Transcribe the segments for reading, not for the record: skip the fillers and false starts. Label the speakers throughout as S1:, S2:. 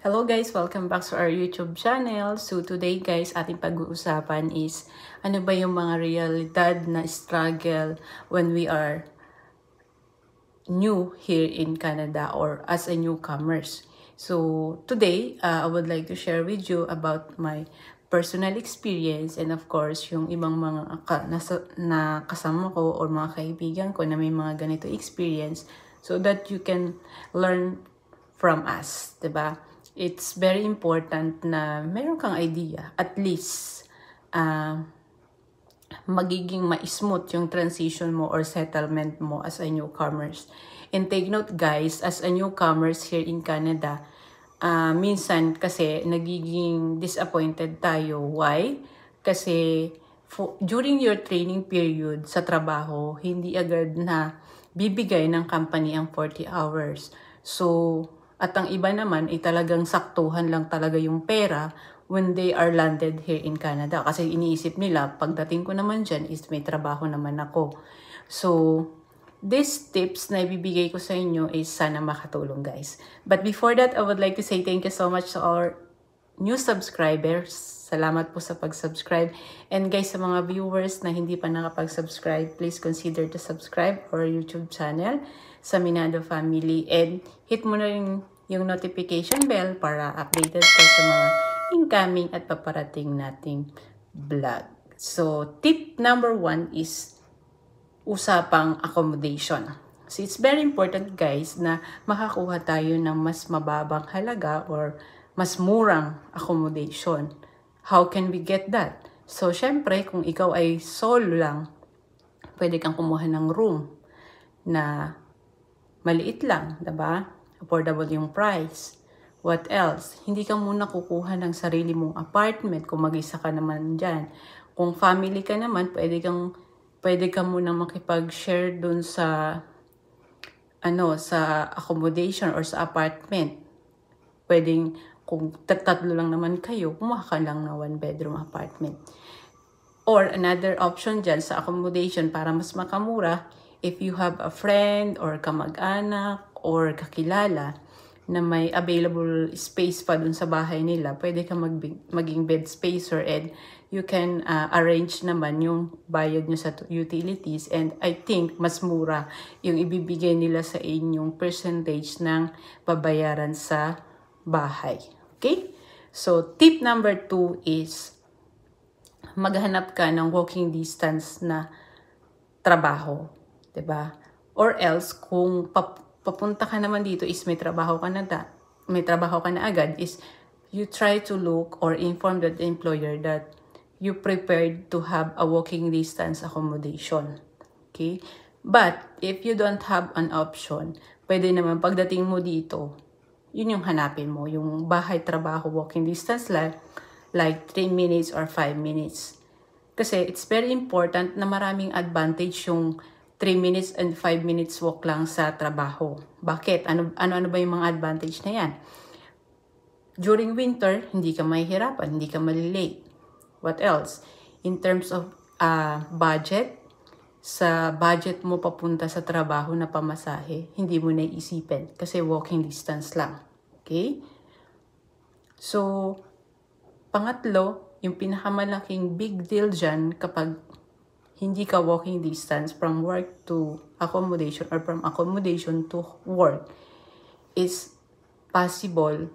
S1: Hello guys! Welcome back to our YouTube channel. So today guys, ating pag-uusapan is ano ba yung mga realidad na struggle when we are new here in Canada or as a newcomers. So today, I would like to share with you about my personal experience and of course, yung ibang mga na kasama ko or mga kaibigan ko na may mga ganito experience so that you can learn from us, diba? It's very important na meron kang idea, at least, magiging ma-smooth yung transition mo or settlement mo as a newcomers. And take note guys, as a newcomers here in Canada, minsan kasi nagiging disappointed tayo. Why? Kasi during your training period sa trabaho, hindi agad na bibigay ng company ang 40 hours. So, at ang iba naman ay talagang saktuhan lang talaga yung pera when they are landed here in Canada. Kasi iniisip nila, pagdating ko naman dyan is may trabaho naman ako. So, these tips na ibibigay ko sa inyo is sana makatulong guys. But before that, I would like to say thank you so much to our new subscribers. Salamat po sa pag-subscribe. And guys, sa mga viewers na hindi pa nakapag-subscribe, please consider to subscribe our YouTube channel, Saminado Family. And hit mo na rin yung notification bell para updated ka sa mga incoming at paparating nating vlog. So, tip number 1 is usapang accommodation. So, it's very important guys na makakuha tayo ng mas mababang halaga or mas murang accommodation. How can we get that? So, syempre, kung ikaw ay solo lang, pwede kang kumuha ng room na maliit lang, diba? Affordable yung price. What else? Hindi ka muna kukuha ng sarili mong apartment kung mag-isa ka naman dyan. Kung family ka naman, pwede ka muna makipag-share dun sa sa accommodation or sa apartment. Pwedeng kung tatlo lang naman kayo, kumuha ka lang ng 1-bedroom apartment. Or another option dyan sa accommodation para mas makamura, if you have a friend or kamag-anak or kakilala na may available space pa dun sa bahay nila, pwede ka maging bed spacer and you can arrange naman yung bayad nyo sa utilities, and I think mas mura yung ibibigay nila sa inyong percentage ng babayaran sa bahay. Okay? So, tip number 2 is maghanap ka ng walking distance na trabaho. Diba? Or else, kung papunta ka naman dito is may trabaho ka na agad, is you try to look or inform the employer that you prepared to have a walking distance accommodation. Okay? But, if you don't have an option, pwede naman pagdating mo dito, yun yung hanapin mo, yung bahay-trabaho walking distance like 3 minutes or 5 minutes. Kasi it's very important na maraming advantage yung 3 minutes and 5 minutes walk lang sa trabaho. Bakit? Ano ba yung mga advantage na yan? During winter, hindi ka mahihirapan, hindi ka malilate. What else? In terms of budget, sa budget mo papunta sa trabaho na pamasahe, hindi mo naiisipin kasi walking distance lang. Okay? So, pangatlo, yung pinakamalaking big deal dyan kapag hindi ka walking distance from work to accommodation or from accommodation to work is possible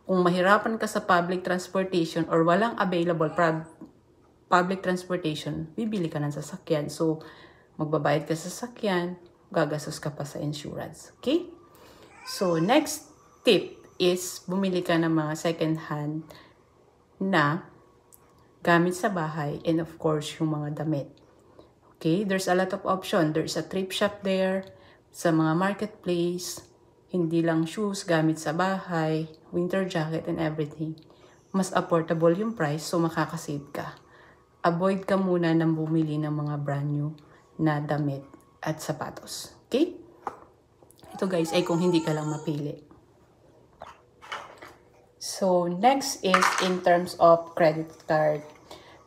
S1: kung mahirapan ka sa public transportation or walang available public transportation, bibili ka ng sasakyan. So, magbabayad ka sa sasakyan, gagastos ka pa sa insurance. Okay? So, next tip is bumili ka ng mga second hand na gamit sa bahay and of course, yung mga damit. Okay? There's a lot of option. There's a thrift shop there, sa mga marketplace, hindi lang shoes, gamit sa bahay, winter jacket and everything. Mas affordable yung price, so makakasave ka. Avoid ka muna ng bumili ng mga brand new na damit at sapatos. Okay? Ito guys ay kung hindi ka lang mapili. So, next is in terms of credit card.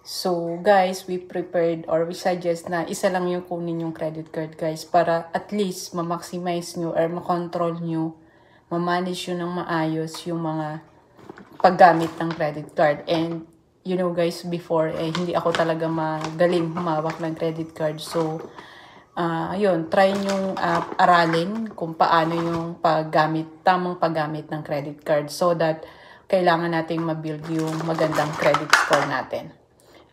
S1: So, guys, we prepared or we suggest na isa lang yung kunin yung credit card, guys, para at least ma-maximize nyo or ma-control nyo, ma-manage nyo ng maayos yung mga paggamit ng credit card. And you know guys, before hindi ako talaga magaling humawak ng credit card. So yun, try nyo aralin kung paano yung tamang paggamit ng credit card, so that kailangan nating mabuild yung magandang credit score natin.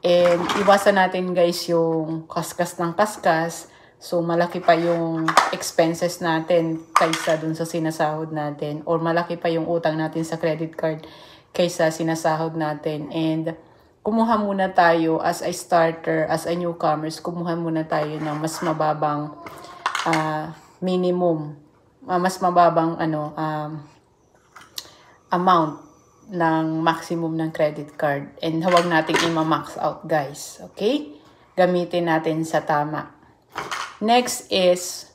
S1: And iwasan natin guys yung kaskas ng kaskas. So malaki pa yung expenses natin kaysa dun sa sinasahod natin, or malaki pa yung utang natin sa credit card kaysa sinasahod natin. And kumuha muna tayo as a starter, as a newcomers, kumuha muna tayo ng mas mababang minimum, mas mababang amount ng maximum ng credit card. And huwag nating i-max out guys. Okay? Gamitin natin sa tama. Next is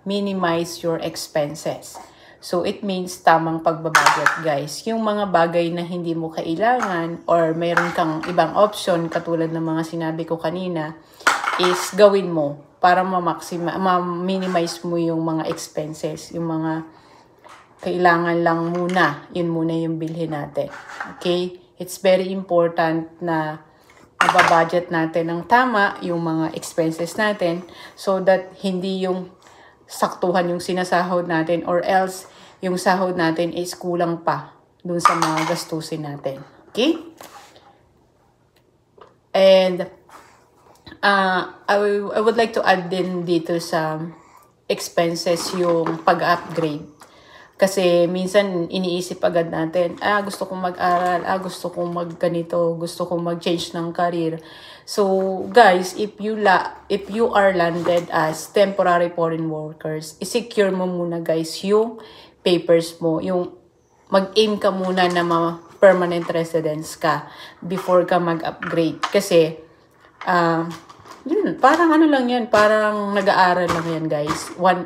S1: minimize your expenses. So, it means tamang pagbabudget, guys. Yung mga bagay na hindi mo kailangan or mayroon kang ibang option, katulad ng mga sinabi ko kanina, is gawin mo para ma-minimize mo yung mga expenses. Yung mga kailangan lang muna, yun muna yung bilhin natin. Okay? It's very important na mababudget natin ng tama yung mga expenses natin, so that hindi yung saktuhan yung sinasahod natin, or else yung sahod natin is kulang pa dun sa mga gastusin natin. Okay? And I would like to add din dito sa expenses yung pag-upgrade. Kasi minsan iniisip agad natin, gusto kong mag-aral, gusto kong mag-ganito, gusto kong mag-change ng career. So, guys, if you are landed as temporary foreign workers, i-secure mo muna guys yung papers mo, yung mag-aim ka muna na permanent residence ka before ka mag-upgrade. Kasi, parang ano lang yan, parang nag-aaral lang yan guys. One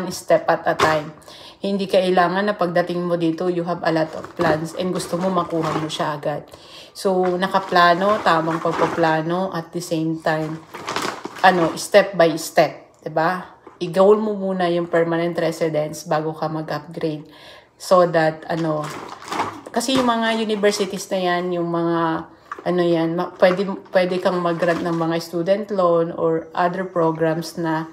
S1: step at a time. Hindi kailangan na pagdating mo dito, you have a lot of plans and gusto mo makuha mo siya agad. So, nakaplano, tamang pagpaplano at the same time, step by step, 'di ba? I-goal mo muna yung permanent residence bago ka mag-upgrade. So that, kasi yung mga universities na yan, yung mga, pwede kang mag-grant ng mga student loan or other programs na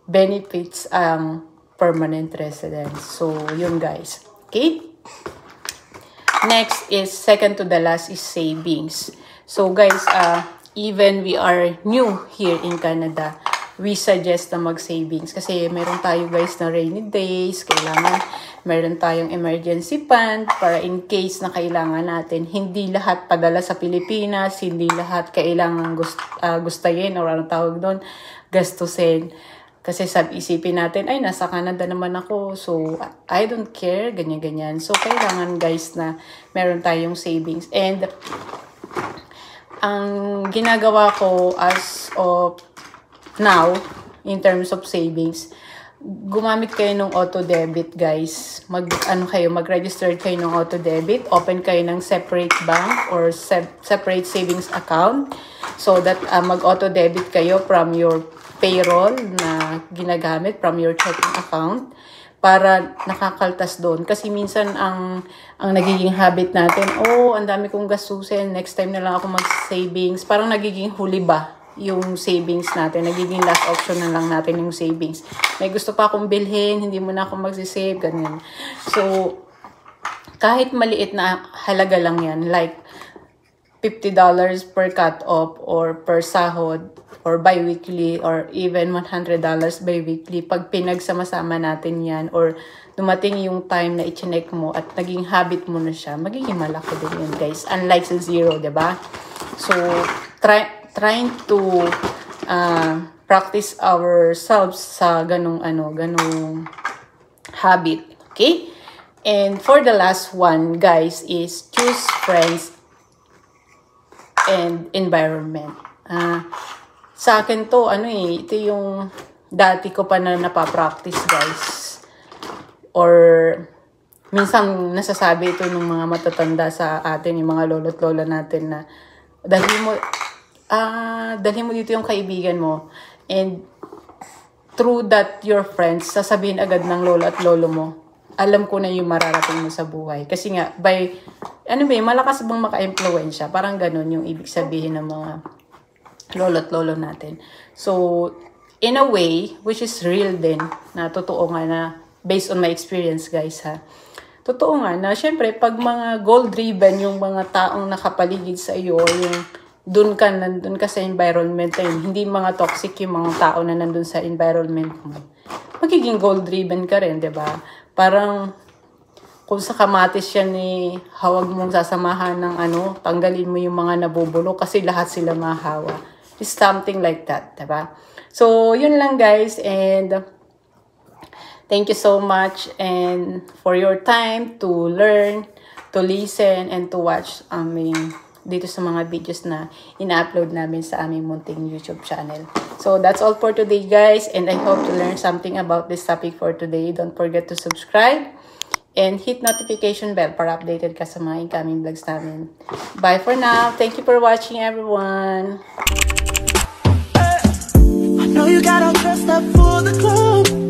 S1: benefits ang permanent residence. So, yun guys. Okay? Next is, second to the last is savings. So guys, even we are new here in Canada, we suggest na mag-savings. Kasi meron tayo guys na rainy days, meron tayong emergency fund para in case na kailangan natin. Hindi lahat padala sa Pilipinas, hindi lahat kailangan gustayin or ano tawag doon, gastusin. Kasi isipin natin, nasa Canada naman ako, so I don't care, ganyan-ganyan. So, kailangan guys na meron tayong savings. And, ang ginagawa ko as of now, in terms of savings, gumamit kayo ng auto-debit guys. Mag-register kayo ng auto-debit, open kayo ng separate bank or separate savings account, so that mag-auto-debit kayo from your payroll na ginagamit, from your checking account, para nakakaltas doon. Kasi minsan ang nagiging habit natin, ang dami kong gastusin, next time na lang ako mag-savings. Parang nagiging huli ba yung savings natin, nagiging last option na lang natin yung savings. May gusto pa akong bilhin, hindi mo na ako magsisave, ganyan. So, kahit maliit na halaga lang yan, like $50 per cut-off or per sahod or bi-weekly or even $100 bi-weekly, pag pinagsama-sama natin yan or dumating yung time na i-check mo at naging habit mo na siya, magiging malaki din yun guys. Unlike sa zero, diba? So, trying to practice ourselves sa ganung habit. Okay? And for the last one, guys, is choose friends and environment. Sa akin to, ito yung dati ko pa na napapractice, guys. Or minsan nasasabi ito ng mga matatanda sa atin, yung mga lolo't lola natin na dalhin mo dito yung kaibigan mo. And through that, your friends, sasabihin agad ng lolo at lolo mo alam ko na yung mararating mo sa buhay. Kasi nga, malakas bang maka-influensya? Parang ganun yung ibig sabihin ng mga lolo't lolo natin. So, in a way, which is real din, na totoo nga na, based on my experience guys ha, totoo nga na, syempre, pag mga goal-driven yung mga taong nakapaligid sa iyo, yung nandun ka sa environment na yun, hindi mga toxic yung mga tao na nandun sa environment mo, magiging goal-driven ka rin, diba? Parang, kung sa kamatis yan hawag mong sasamahan ng tanggalin mo yung mga nabubulok kasi lahat sila mahawa. It's something like that, diba? So, yun lang guys, and thank you so much and for your time to learn, to listen, and to watch dito sa mga videos na ina-upload namin sa aming munting YouTube channel. So, that's all for today guys, and I hope to learn something about this topic for today. Don't forget to subscribe and hit notification bell para updated ka sa mga incoming vlogs namin. Bye for now. Thank you for watching everyone.
S2: I know you got all dressed up for the club.